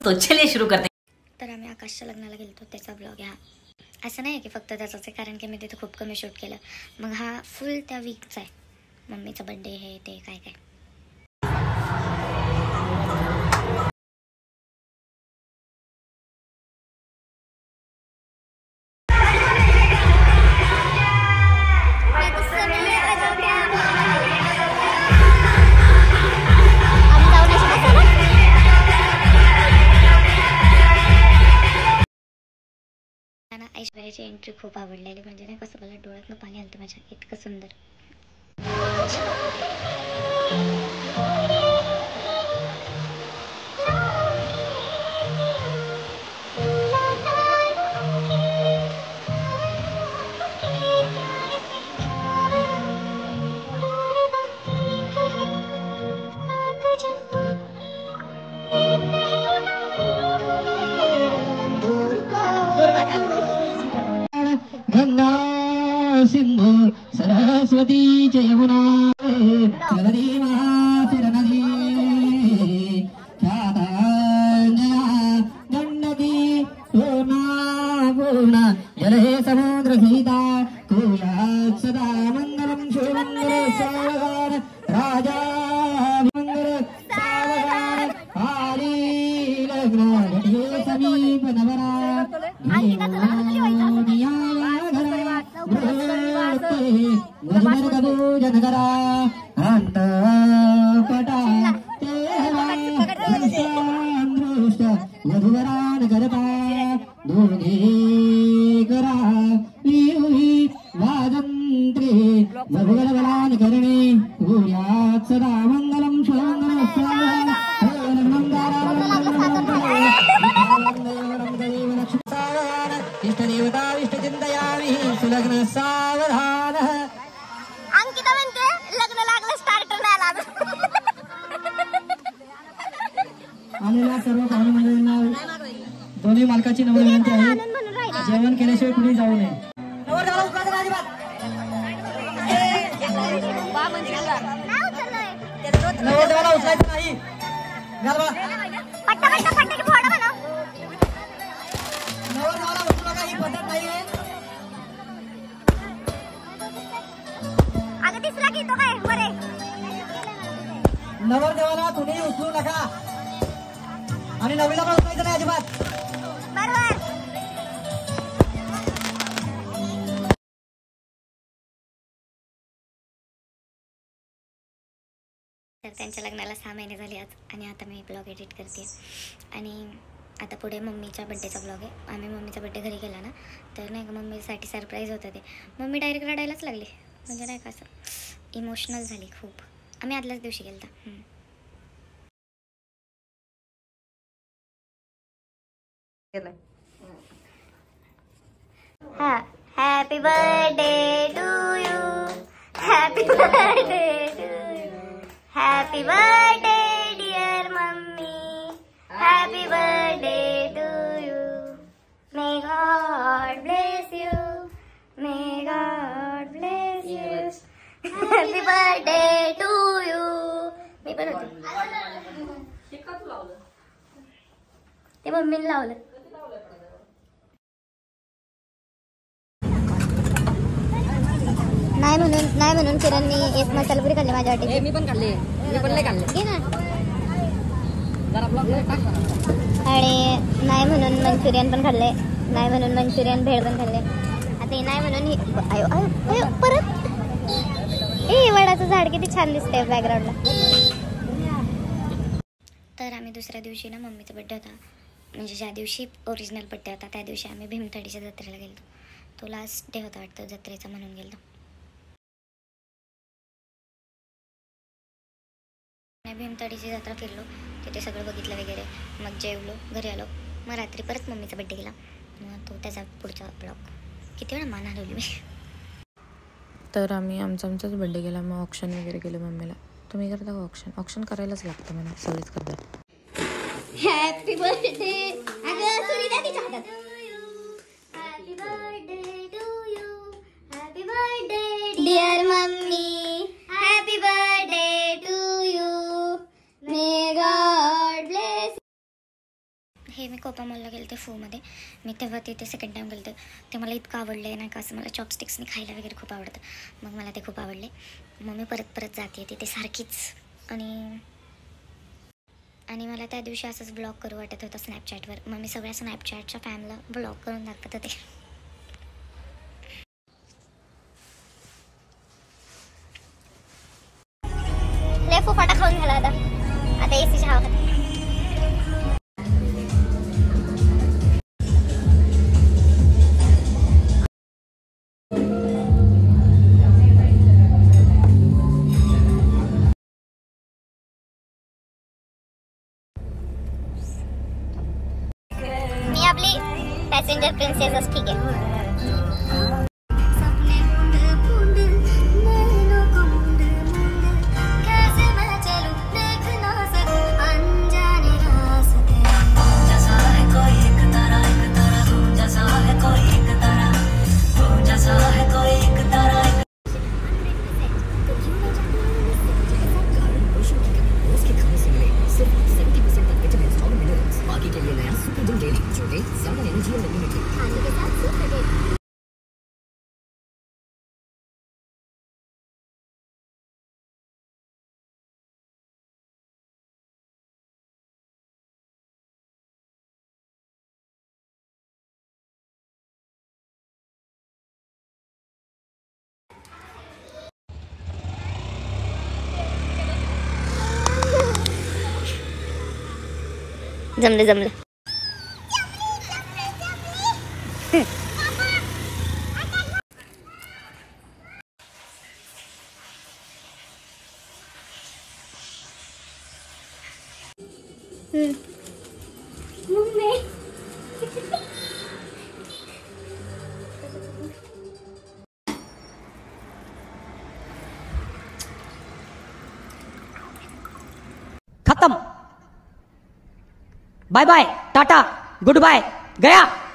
तो चलिए शुरू करते हैं। तर आम्ही आकाशच्या लग्नाला गेलतो, त्याचा ब्लॉग आहे हा. असं नाही की फक्त त्याचाच आहे, कारण की मी तिथे खूप कमी शूट केलं. मग हा फुल त्या वीकचा आहे. मम्मीचा बड्डे हे ते काय काय. ऐश्वर्याची एंट्री खूप आवडलेली, म्हणजे नाही कसं मला डोळ्यातनं पाणी आलं माझ्या, इतकं सुंदर. गंगा सिंधु सरस्वती च यमुना नदी महासिर नदी ख्यातांजना गंडकी पूर्णा पूर्णा जले समुद्र सीता कुयात् सदा मंगलम शिवमंगल सावधान राजा मंगल सावधान आली लग्न घटे समीप नवरा भोजन करा अंत पटा दृष्ट वधुवरान करता दोघे करा विहुही वाजंत्रे वधुवरवरान करणे भूयात् सदा मंगलम शिवमंगल इष्टदेवता इष्टचिंतयामि सुलग्न सावधान. अंकिता म्हणते लग्न लागलं, स्टार्टर नाही लागलं. आलेल्या सर्व पाहुणे मंडळींना दोन्ही मालकाची नम्र विनंती आहे, जेवण केल्याशिवाय कुठे जाऊ नये. नवरदेवाला उचलायचं नाही. नवरदेवाला उचलू नका, ही पद्धत नाही आहे. नवरदेवाला तुम्ही उचलू नका आणि नवीला पण उचलायचं नाही अजिबात. तर त्यांच्या लग्नाला 6 महिने झाले आज, आणि आता मी ब्लॉग एडिट करते. आणि आता पुढे मम्मीच्या बड्डेचा ब्लॉग आहे. आम्ही मम्मीचा बड्डे घरी केला ना, तर नाही का मम्मीसाठी सरप्राईज होतं ते. मम्मी डायरेक्ट रडायलाच लागली, म्हणजे नाही का असं इमोशनल झाली खूप. आम्ही आदल्याच दिवशी गेलता. हा happy birthday to you, happy birthday to you, happy birthday dear mummy, happy birthday to you, may God bless you, may God bless you, happy birthday to you. मी पण होते ते मम्मीने लावलं. नाही म्हणून किरणनी एक मसाला पुरी खाल्ली माझ्या वाटी. मी पण खाल्ले, मी पण नाही खाल्ले. घे ना. आणि नाही म्हणून मंचुरियन पण खाल्ले, नाही म्हणून मंचुरियन भेळ पण खाल्ले. आता नाही म्हणून आयो आयो आयो परत. वडाचं झाड किती छान दिसतंय बॅकग्राऊंडला. तर आम्ही दुसऱ्या दिवशी ना मम्मीचा बड्डे होता, म्हणजे ज्या दिवशी ओरिजिनल बड्डे होता त्या दिवशी आम्ही भीमथडीच्या जत्रेला गेलो. तो लास्ट डे होता वाटतं जत्रेचा, म्हणून गेलो. भीमथडीची जत्रा फिरलो, तिथे सगळं बघितलं वगैरे. मग जेवलो, घरी आलो. मग रात्री परत मम्मीचा बड्डे गेला. मग तो त्याचा पुढचा ब्लॉग. किती वेळा मान हलवली मी. तर आम्ही आमचाच बड्डे केला. मग ऑप्शन वगैरे केलं मम्मीला. तुम्ही करता का ऑप्शन करायलाच लागतं म्हणून सगळीच करतात. Happy birthday. अगं सुरी द्या तिच्या हातात. Happy birthday to you, happy birthday dear mummy, happy birthday to you, may God bless. हे मी कोपा मॉलला गेले ते फोमध्ये. मी तेव्हा तिथे सेकंड टाईम गेले ते मला इतकं आवडलं आहे नाही का. असं मला चॉपस्टिक्सने खायला वगैरे खूप आवडतं. मग मला ते खूप आवडले. मग मी परत जाते तिथे सारखीच. आणि मला त्या दिवशी असंच ब्लॉग करू वाटत होतं स्नॅपचॅटवर. मग मी सगळ्या स्नॅपचॅटच्या फॅमला ब्लॉग करून दाखवत होते. लय फुफाटा खाऊन झाला आता एसीच्या हवा. मी आपली पॅसेंजर प्रिन्सेसच ठीक आहे. जमलं. खत्म. Bye bye, tata, goodbye, गया.